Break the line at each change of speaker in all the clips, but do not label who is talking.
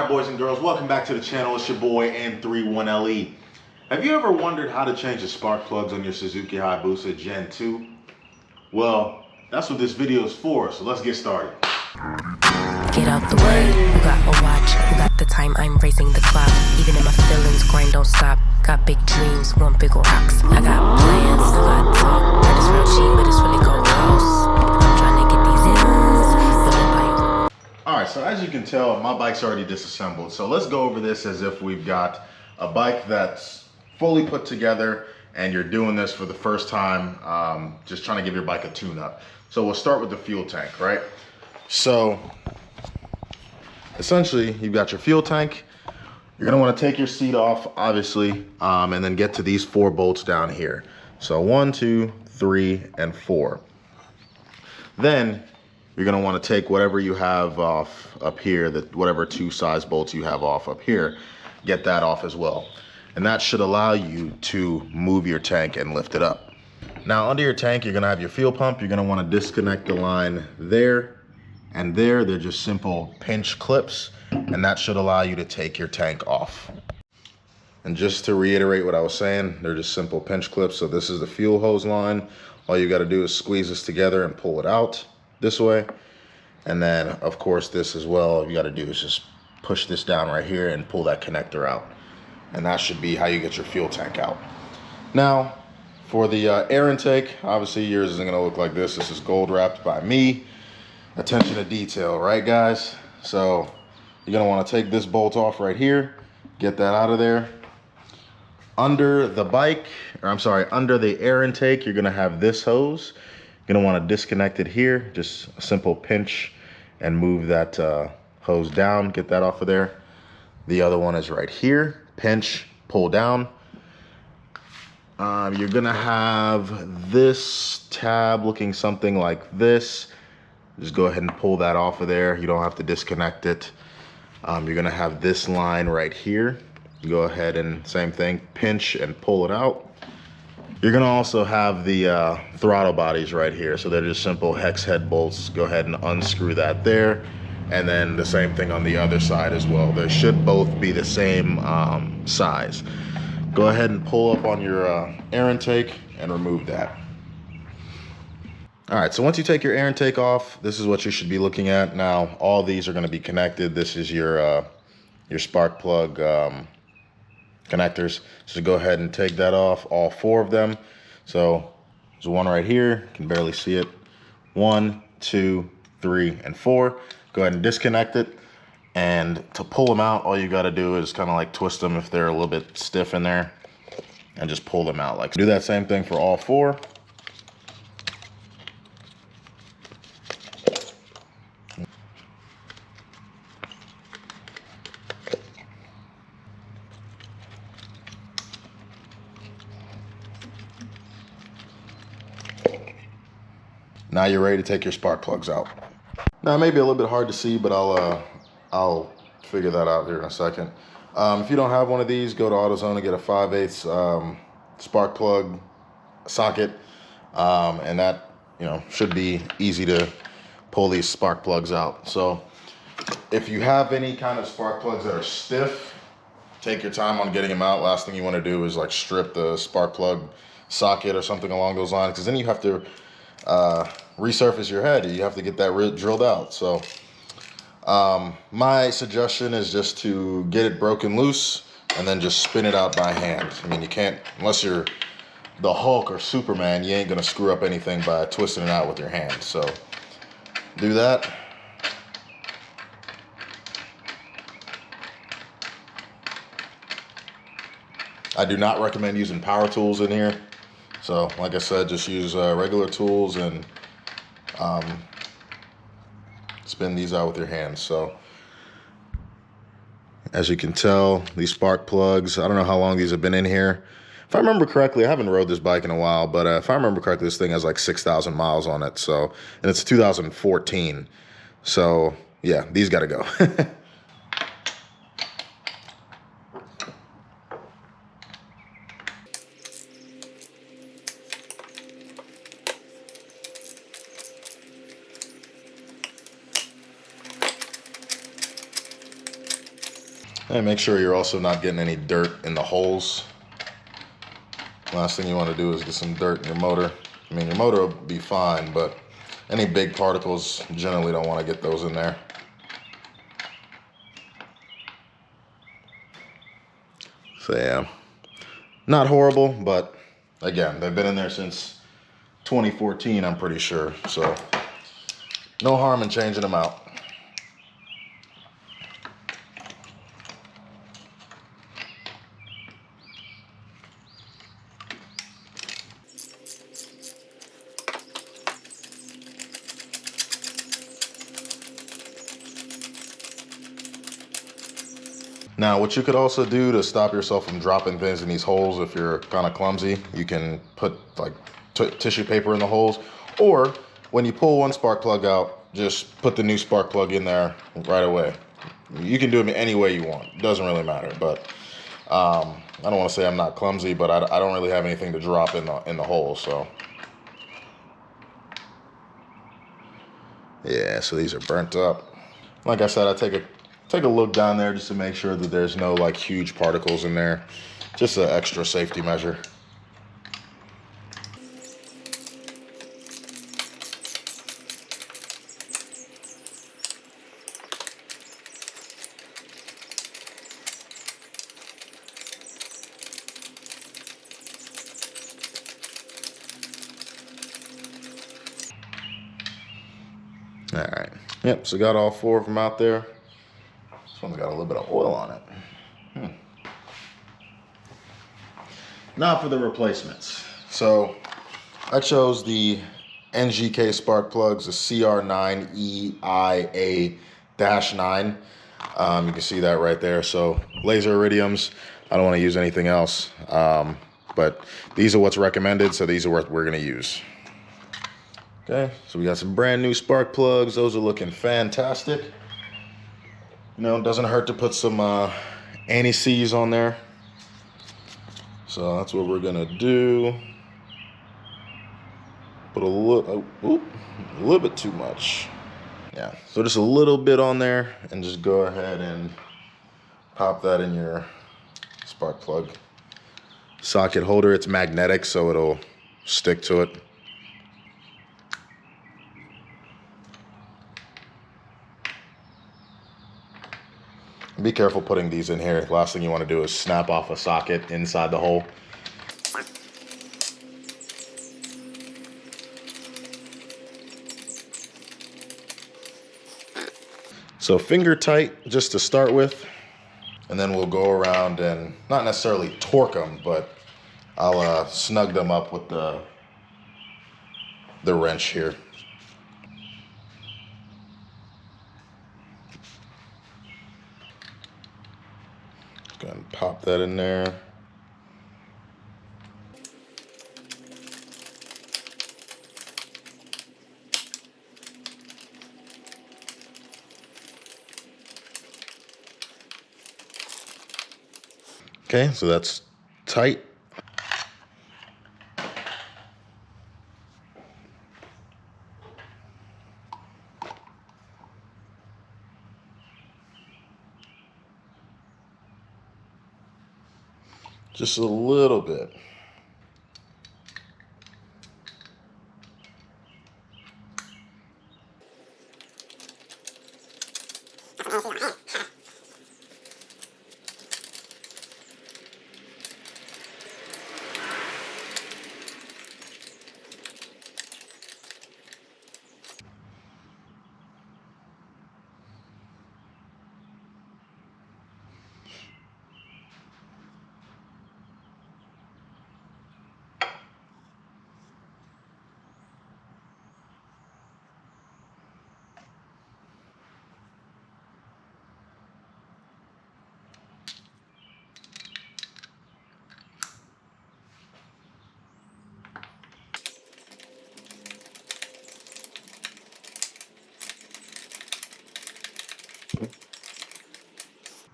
Alright boys and girls, welcome back to the channel. It's your boy N31LE. Have you ever wondered how to change the spark plugs on your Suzuki Hayabusa Gen 2? Well, that's what this video is for, so let's get started.
Get out the way, who got a watch, who got the time, I'm racing the clock. Even in my feelings, grind don't stop. Got big dreams, want big rocks. I got plans, I got talk. That is real cheap, but it's really gold house. I'm trying to get these ends.
Alright, so as you can tell, my bike's already disassembled. So let's go over this as if we've got a bike that's fully put together and you're doing this for the first time, just trying to give your bike a tune-up. So we'll start with the fuel tank, right? So essentially, you've got your fuel tank. You're gonna wanna take your seat off, obviously, and then get to these 4 bolts down here. So 1, 2, 3, and 4. Then you're gonna wanna take whatever you have off up here, whatever 2 size bolts you have off up here, get that off as well. And that should allow you to move your tank and lift it up. Now under your tank, you're gonna have your fuel pump. You're gonna wanna disconnect the line there and there. They're just simple pinch clips, and that should allow you to take your tank off. And just to reiterate what I was saying, they're just simple pinch clips. So this is the fuel hose line. All you gotta do is squeeze this together and pull it out this way. And then of course this as well, all you got to do is just push this down right here and pull that connector out, and that should be how you get your fuel tank out. Now for the air intake, obviously yours isn't going to look like this. This is gold wrapped by me. Attention to detail, right guys? So you're going to want to take this bolt off right here, get that out of there. Under the bike, or I'm sorry, under the air intake, you're going to have this hose. You're gonna want to disconnect it here, just a simple pinch and move that hose down, get that off of there. The other one is right here, pinch, pull down. You're gonna have this tab looking something like this. Just go ahead and pull that off of there. You don't have to disconnect it. You're gonna have this line right here. Go ahead and same thing, pinch and pull it out. You're gonna also have the throttle bodies right here. So they're just simple hex head bolts. Go ahead and unscrew that there. And then the same thing on the other side as well. They should both be the same size. Go ahead and pull up on your air intake and remove that. All right, so once you take your air intake off, this is what you should be looking at. Now, all these are gonna be connected. This is your spark plug connectors. So go ahead and take that off, all 4 of them. So there's one right here, you can barely see it. 1, 2, 3, and 4. Go ahead and disconnect it. And to pull them out, all you gotta do is kind of like twist them if they're a little bit stiff in there, and just pull them out. Like, do that same thing for all 4. Now you're ready to take your spark plugs out. Now it may be a little bit hard to see, but I'll figure that out here in a second. If you don't have one of these, go to AutoZone and get a 5/8 spark plug socket, and that should be easy to pull these spark plugs out. So if you have any kind of spark plugs that are stiff, take your time on getting them out. Last thing you want to do is like strip the spark plug socket or something along those lines, because then you have to resurface your head. You have to get that drilled out. So my suggestion is just to get it broken loose and then just spin it out by hand. I mean, you can't, unless you're the Hulk or Superman, you ain't gonna screw up anything by twisting it out with your hand. So do that. I do not recommend using power tools in here. So like I said, just use regular tools and spin these out with your hands. So as you can tell, these spark plugs, I don't know how long these have been in here. If I remember correctly, I haven't rode this bike in a while, but if I remember correctly, this thing has like 6,000 miles on it. So, and it's 2014. So yeah, these gotta go. And make sure you're also not getting any dirt in the holes. Last thing you want to do is get some dirt in your motor. I mean, your motor will be fine, but any big particles, generally don't want to get those in there. So yeah, not horrible, but again, they've been in there since 2014, I'm pretty sure. So no harm in changing them out. Now, what you could also do to stop yourself from dropping things in these holes, if you're kind of clumsy, you can put like tissue paper in the holes, or when you pull one spark plug out, just put the new spark plug in there right away. You can do it any way you want. It doesn't really matter, but I don't want to say I'm not clumsy, but I don't really have anything to drop in the hole, so. Yeah, so these are burnt up. Like I said, I take a look down there just to make sure that there's no like huge particles in there. Just an extra safety measure. All right. Yep, so got all 4 of them out there. This one's got a little bit of oil on it. Now for the replacements. So I chose the NGK spark plugs, the CR9EIA-9. You can see that right there. So laser iridiums. I don't want to use anything else. But these are what's recommended, so these are what we're going to use. Okay, so we got some brand new spark plugs. Those are looking fantastic. You know, it doesn't hurt to put some anti-seize on there. So that's what we're gonna do. Put a little bit too much. Yeah, so just a little bit on there, and just go ahead and pop that in your spark plug socket holder. It's magnetic, so it'll stick to it. Be careful putting these in here. Last thing you want to do is snap off a socket inside the hole. So finger tight just to start with, and then we'll go around and not necessarily torque them, but I'll snug them up with the wrench here. Go ahead and pop that in there. Okay, so that's tight. Just a little bit.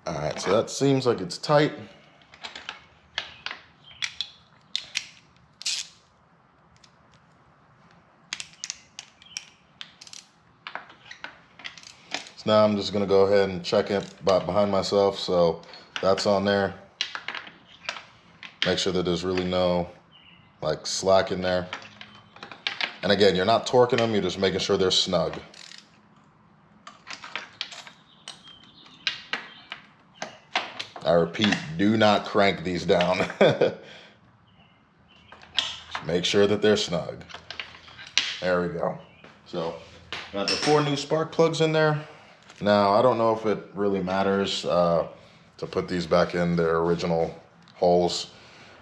All right, so that seems like it's tight. So now I'm just gonna go ahead and check it behind myself. So that's on there. Make sure that there's really no like slack in there. And again, you're not torquing them, you're just making sure they're snug. I repeat, do not crank these down. Just make sure that they're snug. There we go. So, got the 4 new spark plugs in there. Now, I don't know if it really matters to put these back in their original holes.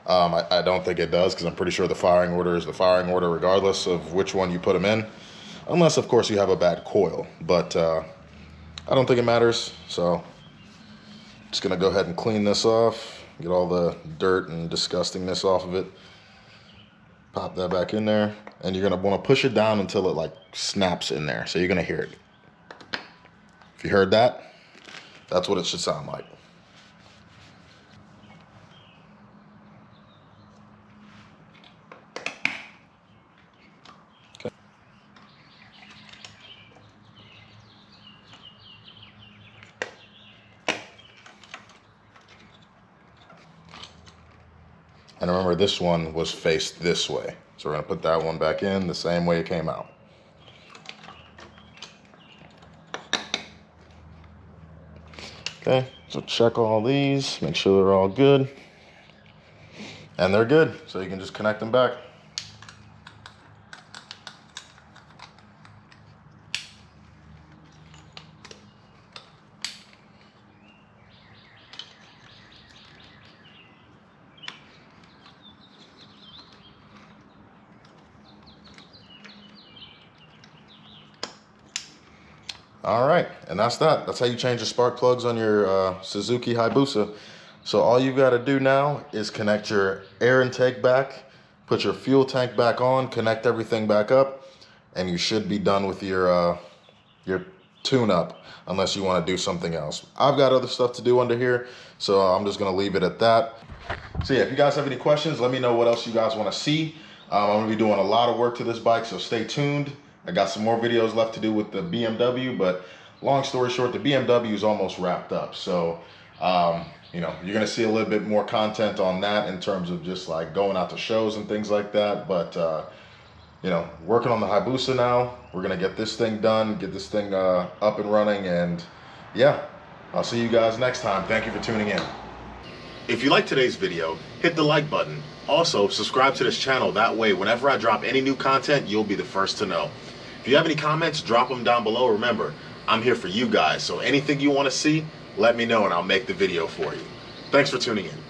I don't think it does, because I'm pretty sure the firing order is the firing order regardless of which one you put them in. Unless, of course, you have a bad coil. But I don't think it matters. So, just going to go ahead and clean this off. Get all the dirt and disgustingness off of it. Pop that back in there. And you're going to want to push it down until it like snaps in there. So you're going to hear it. If you heard that, that's what it should sound like. Okay. And remember, this one was faced this way. So we're going to put that one back in the same way it came out. Okay, so check all these, make sure they're all good. And they're good, so you can just connect them back. All right, and that's that. That's how you change the spark plugs on your Suzuki Hayabusa. So all you've got to do now is connect your air intake back, put your fuel tank back on, connect everything back up, and you should be done with your tune-up, unless you want to do something else. I've got other stuff to do under here, so I'm just going to leave it at that. So yeah, if you guys have any questions, let me know what else you guys want to see. I'm going to be doing a lot of work to this bike, so stay tuned. I got some more videos left to do with the BMW, but long story short, the BMW is almost wrapped up. So, you know, you're going to see a little bit more content on that in terms of just like going out to shows and things like that. But, you know, working on the Hayabusa now. We're going to get this thing done, get this thing up and running. And yeah, I'll see you guys next time. Thank you for tuning in. If you like today's video, hit the like button. Also, subscribe to this channel. That way, whenever I drop any new content, you'll be the first to know. If you have any comments, drop them down below. Remember, I'm here for you guys. So anything you want to see, let me know and I'll make the video for you. Thanks for tuning in.